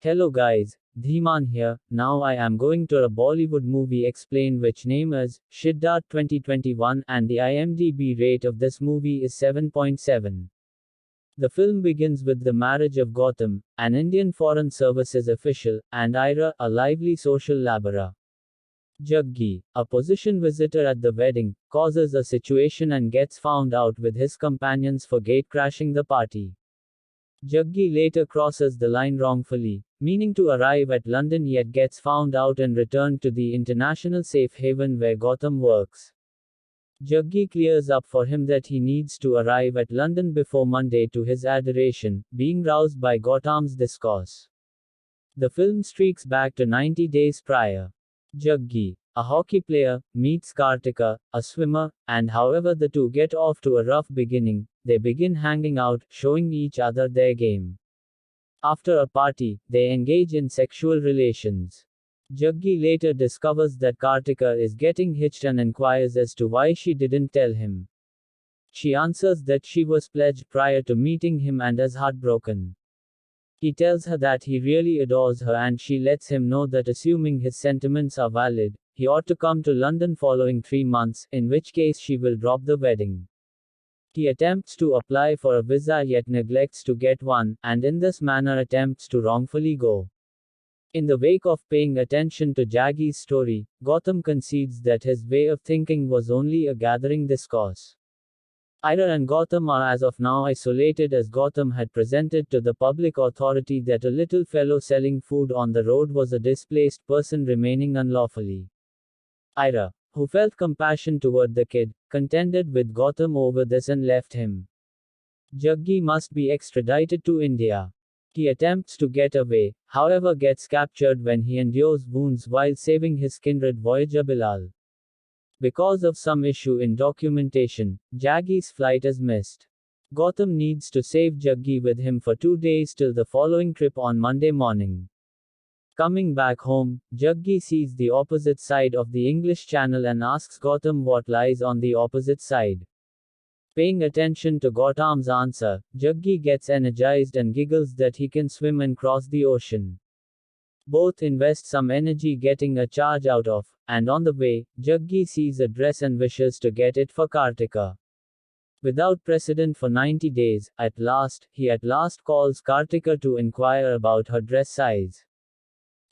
Hello guys, Dhiman here. Now I am going to a Bollywood movie explain which name is Shiddat 2021 and the IMDb rate of this movie is 7.7. The film begins with the marriage of Gautam, an Indian Foreign Services official, and Ira, a lively social laborer. Jaggi, a position visitor at the wedding, causes a situation and gets found out with his companions for gatecrashing the party. Jaggi later crosses the line wrongfully, meaning to arrive at London yet gets found out and returned to the international safe haven where Gautam works. Jaggi clears up for him that he needs to arrive at London before Monday to his adoration, being roused by Gautam's discourse. The film streaks back to 90 days prior. Jaggi, a hockey player, meets Kartika, a swimmer, and however the two get off to a rough beginning, they begin hanging out, showing each other their game. After a party, they engage in sexual relations. Jaggi later discovers that Kartika is getting hitched and inquires as to why she didn't tell him. She answers that she was pledged prior to meeting him and is heartbroken. He tells her that he really adores her and she lets him know that assuming his sentiments are valid, he ought to come to London following 3 months, in which case she will drop the wedding. He attempts to apply for a visa yet neglects to get one, and in this manner attempts to wrongfully go. In the wake of paying attention to Jaggi's story, Gautam concedes that his way of thinking was only a gathering discourse. Ira and Gautam are as of now isolated as Gautam had presented to the public authority that a little fellow selling food on the road was a displaced person remaining unlawfully. Ira, who felt compassion toward the kid, contended with Gautam over this and left him. Jaggi must be extradited to India. He attempts to get away, however gets captured when he endures wounds while saving his kindred voyager Bilal. Because of some issue in documentation, Jaggi's flight is missed. Gautam needs to save Jaggi with him for 2 days till the following trip on Monday morning. Coming back home, Jaggi sees the opposite side of the English Channel and asks Gautam what lies on the opposite side. Paying attention to Gautam's answer, Jaggi gets energized and giggles that he can swim and cross the ocean. Both invest some energy getting a charge out of, and on the way, Jaggi sees a dress and wishes to get it for Kartika. Without precedent for 90 days, he at last calls Kartika to inquire about her dress size.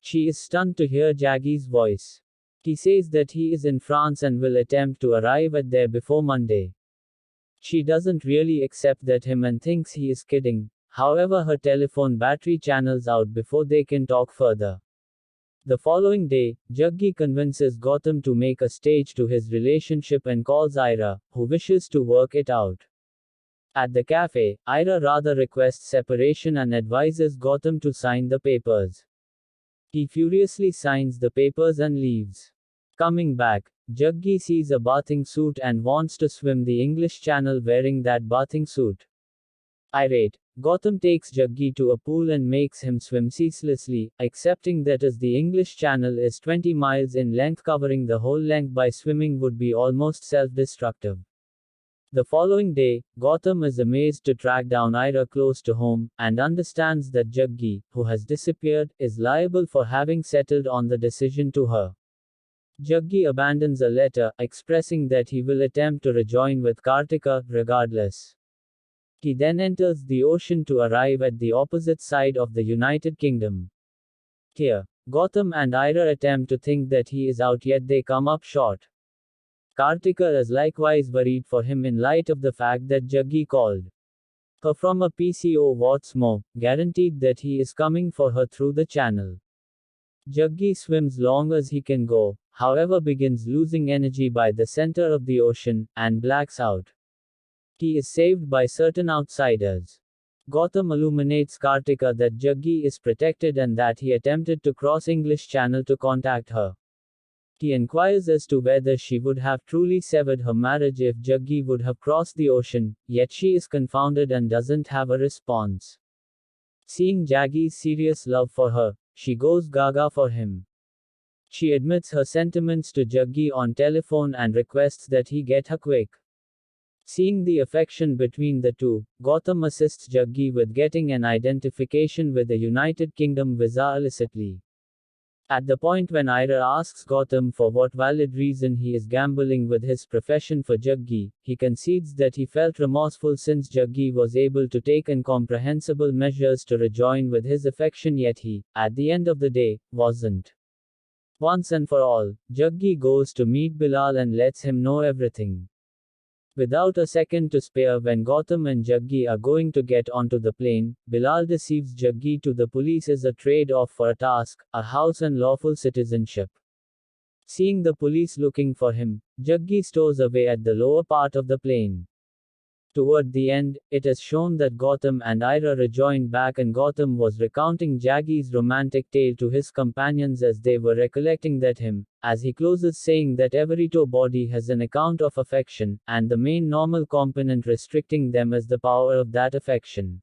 She is stunned to hear Jaggi's voice. He says that he is in France and will attempt to arrive at there before Monday. She doesn't really accept that him and thinks he is kidding. However, her telephone battery channels out before they can talk further. The following day, Jaggi convinces Gautam to make a stage to his relationship and calls Ira, who wishes to work it out. At the cafe, Ira rather requests separation and advises Gautam to sign the papers. He furiously signs the papers and leaves. Coming back, Jaggi sees a bathing suit and wants to swim the English Channel wearing that bathing suit. Irate, Gautam takes Jaggi to a pool and makes him swim ceaselessly, accepting that as the English Channel is 20 miles in length, covering the whole length by swimming would be almost self-destructive. The following day, Gautam is amazed to track down Ira close to home, and understands that Jaggi, who has disappeared, is liable for having settled on the decision to her. Jaggi abandons a letter, expressing that he will attempt to rejoin with Kartika, regardless. He then enters the ocean to arrive at the opposite side of the United Kingdom. Here, Gautam and Ira attempt to think that he is out yet they come up short. Kartika is likewise worried for him in light of the fact that Jaggi called her from a PCO what's more, guaranteed that he is coming for her through the channel. Jaggi swims long as he can go, however begins losing energy by the center of the ocean, and blacks out. He is saved by certain outsiders. Gautam illuminates Kartika that Jaggi is protected and that he attempted to cross English Channel to contact her. He inquires as to whether she would have truly severed her marriage if Jaggi would have crossed the ocean, yet she is confounded and doesn't have a response. Seeing Jaggi's serious love for her, she goes gaga for him. She admits her sentiments to Jaggi on telephone and requests that he get her quick. Seeing the affection between the two, Gotham assists Jaggi with getting an identification with the United Kingdom visa illicitly. At the point when Ira asks Gotham for what valid reason he is gambling with his profession for Jaggi, he concedes that he felt remorseful since Jaggi was able to take incomprehensible measures to rejoin with his affection, yet he, at the end of the day, wasn't. Once and for all, Jaggi goes to meet Bilal and lets him know everything. Without a second to spare, when Gotham and Jaggi are going to get onto the plane, Bilal deceives Jaggi to the police as a trade-off for a task, a house and lawful citizenship. Seeing the police looking for him, Jaggi stows away at the lower part of the plane. Toward the end, it is shown that Gotham and Ira rejoined back and Gotham was recounting Jaggi's romantic tale to his companions as they were recollecting that him, as he closes saying that every toe body has an account of affection, and the main normal component restricting them is the power of that affection.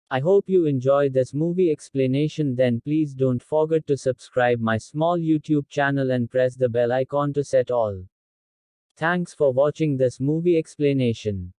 I hope you enjoy this movie explanation. Then please don't forget to subscribe my small YouTube channel and press the bell icon to set all. Thanks for watching this movie explanation.